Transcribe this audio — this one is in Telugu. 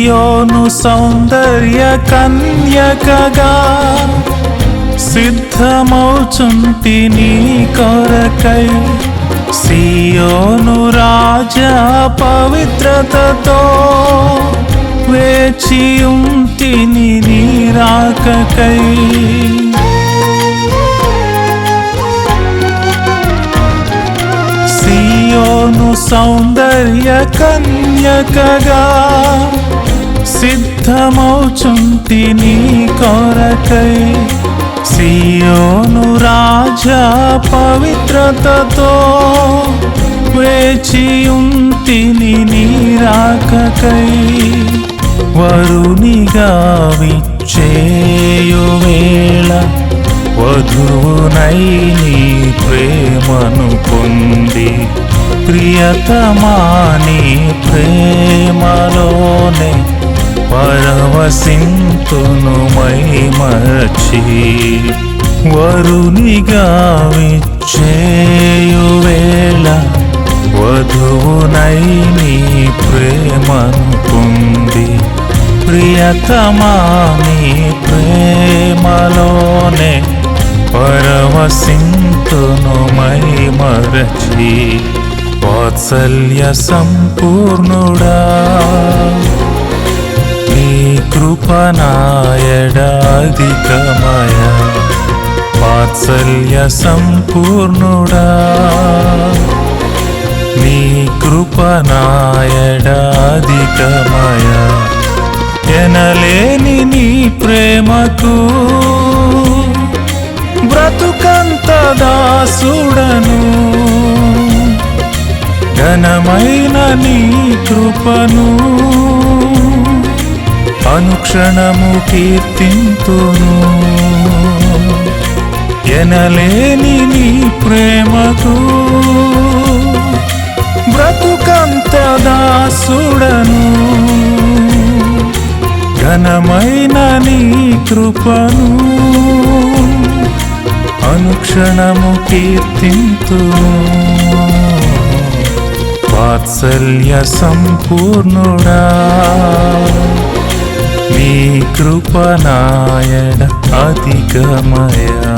సియోను సౌందర్య కన్యకగా సిద్ధమౌచుంటి నీ కొరకై సియోను రాజా పవిత్రతతో వేచియుంటిని నీ రాకకై సియోను సౌందర్య కన్యకగా సిద్ధమౌచుంటి నీ కొరకై సియోను రాజా పవిత్రతతో వేచియుంటిని నీ రాకకై వరునిగా విచ్చేయు వేళ వధువునై నీ ప్రేమను పొంది ప్రియతమా నీ ప్రేమలోనే పరవశింతును మైమరచి వరునిగా విచ్చేయు వేళ వధువునై నీ ప్రేమను పొంది ప్రియతమా నీ ప్రేమలోనే పరవశింతును మైమరచి వాత్సల్య సంపూర్ణుడా నీ కృపనాయడ అధికమయ వాత్సల్య సంపూర్ణుడా నీ కృపనాయడ అధికమయ ఎనలేని నీ ప్రేమకు బ్రతుకంత దాసుడను ఘనమైన నీ కృపను అనుక్షణము కీర్తింతును ఎనలేని నీ ప్రేమకు బ్రతుకంత దాసుడను ఘనమైన నీ కృపను అనుక్షణము కీర్తింతును వాత్సల్య సంపూర్ణుడా నీ కృపనాయడ అధికమయా